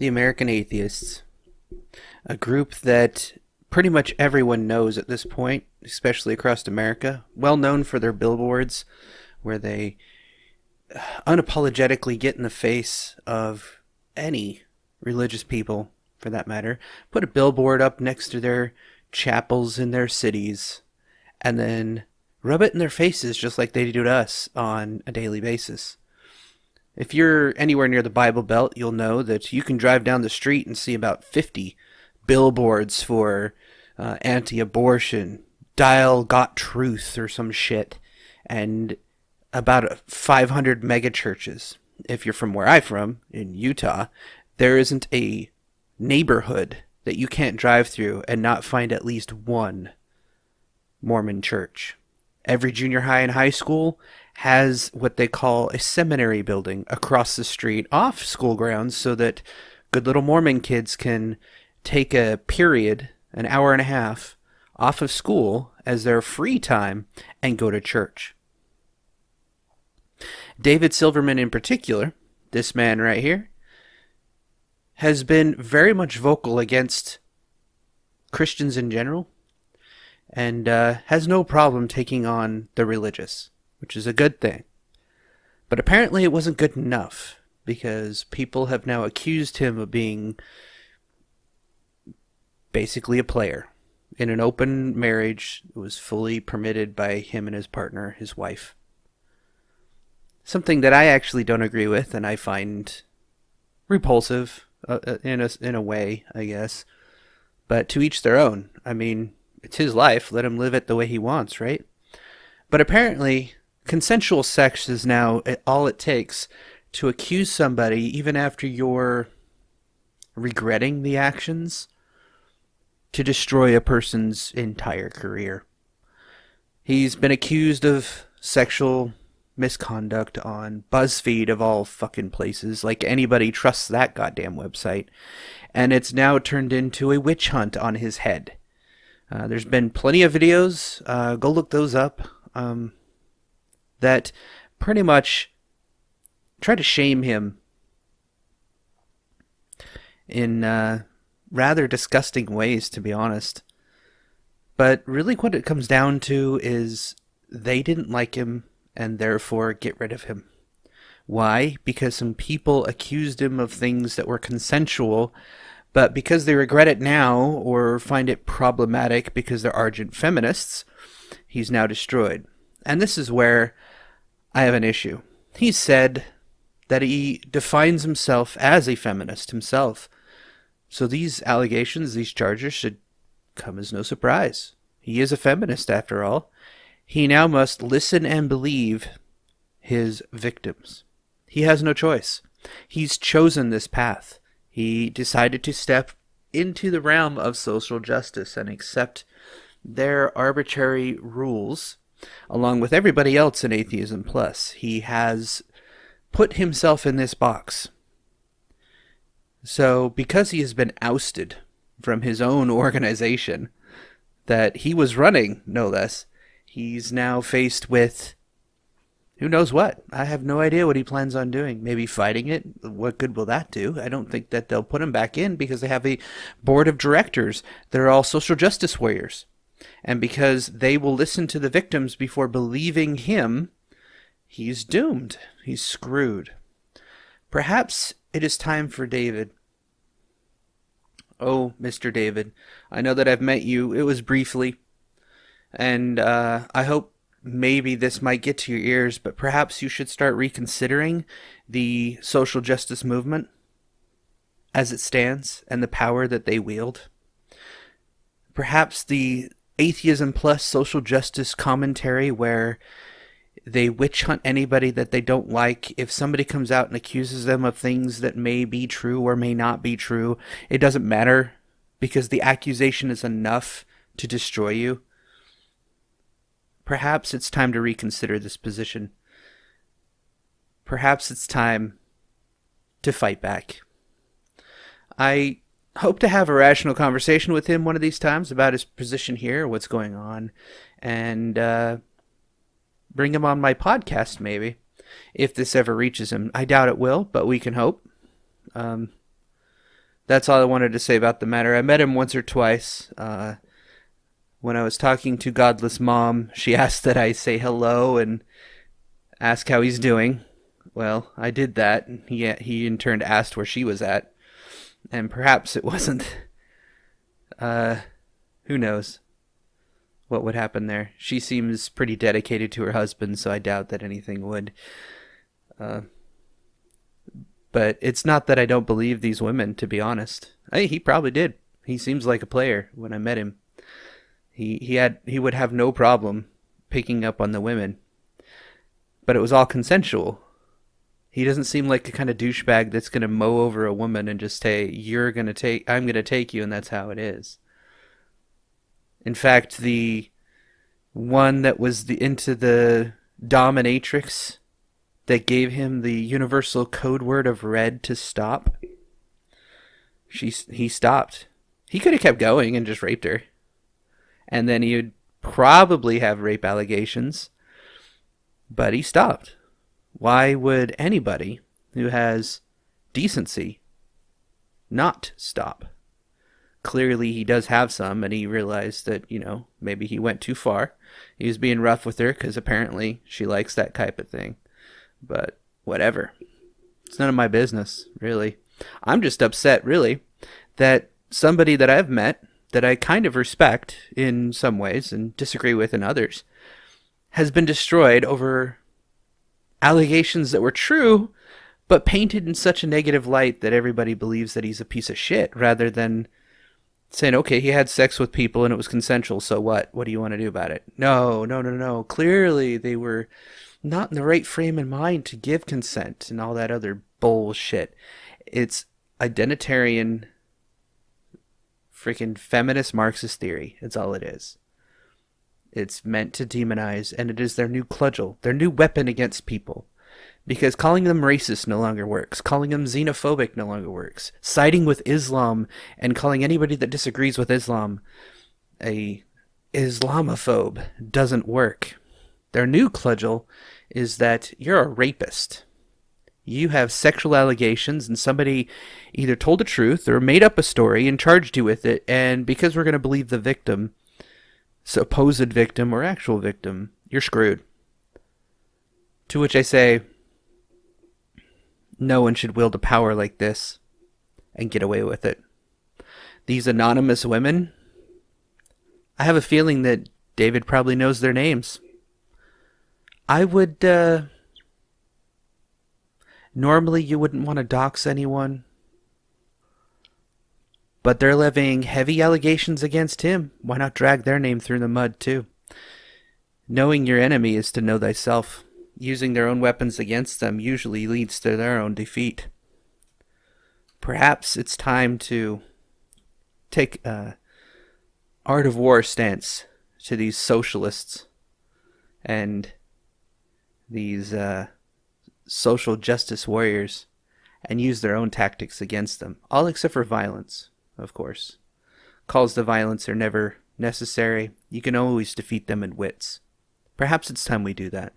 The American Atheists, a group that pretty much everyone knows at this point, especially across America, well known for their billboards where they unapologetically get in the face of any religious people, for that matter, put a billboard up next to their chapels in their cities, and then rub it in their faces just like they do to us on a daily basis. If you're anywhere near the Bible Belt, you'll know that you can drive down the street and see about 50 billboards for anti-abortion, dial got truth or some shit, and about 500 mega churches. If you're from where I'm from, in Utah, there isn't a neighborhood that you can't drive through and not find at least one Mormon church. Every junior high and high school has what they call a seminary building across the street off school grounds so that good little Mormon kids can take a period, an hour and a half, off of school as their free time and go to church. David Silverman in particular, this man right here, has been very much vocal against Christians in general and has no problem taking on the religious, which is a good thing. But apparently it wasn't good enough because people have now accused him of being basically a player in an open marriage that was fully permitted by him and his partner, his wife. Something that I actually don't agree with and I find repulsive in a way, I guess. But to each their own. I mean, it's his life. Let him live it the way he wants, right? But apparently, consensual sex is now all it takes to accuse somebody, even after you're regretting the actions, to destroy a person's entire career. He's been accused of sexual misconduct on BuzzFeed of all fucking places. Like anybody trusts that goddamn website. And it's now turned into a witch hunt on his head. There's been plenty of videos, go look those up, that pretty much try to shame him in rather disgusting ways, to be honest. But really what it comes down to is they didn't like him and therefore get rid of him. Why? Because some people accused him of things that were consensual, but because they regret it now or find it problematic because they're ardent feminists, he's now destroyed. And this is where I have an issue. He said that he defines himself as a feminist himself. So these allegations, these charges should come as no surprise. He is a feminist after all. He now must listen and believe his victims. He has no choice. He's chosen this path. He decided to step into the realm of social justice and accept their arbitrary rules, along with everybody else in Atheism Plus. He has put himself in this box. So, because he has been ousted from his own organization that he was running, no less, he's now faced with who knows what. I have no idea what he plans on doing. Maybe fighting it. What good will that do? I don't think that they'll put him back in because they have a board of directors that are all social justice warriors. And because they will listen to the victims before believing him, he's doomed. He's screwed. Perhaps it is time for David. Oh, Mr. David, I know that I've met you. It was briefly. And I hope maybe this might get to your ears, but perhaps you should start reconsidering the social justice movement as it stands and the power that they wield. Perhaps the Atheism Plus social justice commentary where they witch hunt anybody that they don't like. If somebody comes out and accuses them of things that may be true or may not be true, it doesn't matter because the accusation is enough to destroy you. Perhaps it's time to reconsider this position. Perhaps it's time to fight back. I hope to have a rational conversation with him one of these times about his position here, what's going on, and bring him on my podcast maybe, if this ever reaches him. I doubt it will, but we can hope. That's all I wanted to say about the matter. I met him once or twice. When I was talking to Godless Mom, she asked that I say hello and ask how he's doing. Well, I did that. He in turn asked where she was at. And perhaps it wasn't. Who knows what would happen there. She seems pretty dedicated to her husband, so I doubt that anything would. But it's not that I don't believe these women, to be honest. He probably did. He seems like a player when I met him. He would have no problem picking up on the women. But it was all consensual. He doesn't seem like the kind of douchebag that's going to mow over a woman and just say, I'm going to take you, and that's how it is. In fact, the one that was into the dominatrix that gave him the universal code word of red to stop, he stopped. He could have kept going and just raped her. And then he would probably have rape allegations. But he stopped. Why would anybody who has decency not stop? Clearly he does have some, and he realized that, maybe he went too far. He was being rough with her because apparently she likes that type of thing. But whatever. It's none of my business, really. I'm just upset, really, that somebody that I've met, that I kind of respect in some ways and disagree with in others, has been destroyed over allegations that were true, but painted in such a negative light that everybody believes that he's a piece of shit, rather than saying, okay, he had sex with people and it was consensual, so what? What do you want to do about it? No. Clearly they were not in the right frame of mind to give consent and all that other bullshit. It's identitarian, freaking feminist Marxist theory. It's all it is. It's meant to demonize, and it is their new cudgel, their new weapon against people. Because calling them racist no longer works. Calling them xenophobic no longer works. Siding with Islam and calling anybody that disagrees with Islam a Islamophobe doesn't work. Their new cudgel is that you're a rapist. You have sexual allegations and somebody either told the truth or made up a story and charged you with it, and because we're going to believe the victim, supposed victim or actual victim, you're screwed. To which I say, no one should wield a power like this and get away with it. These anonymous women, I have a feeling that David probably knows their names. I would, normally you wouldn't want to dox anyone, but they're levying heavy allegations against him. Why not drag their name through the mud too? Knowing your enemy is to know thyself. Using their own weapons against them usually leads to their own defeat. Perhaps it's time to take a art of war stance to these socialists and these social justice warriors and use their own tactics against them. All except for violence, of course. Calls to violence are never necessary. You can always defeat them in wits. Perhaps it's time we do that.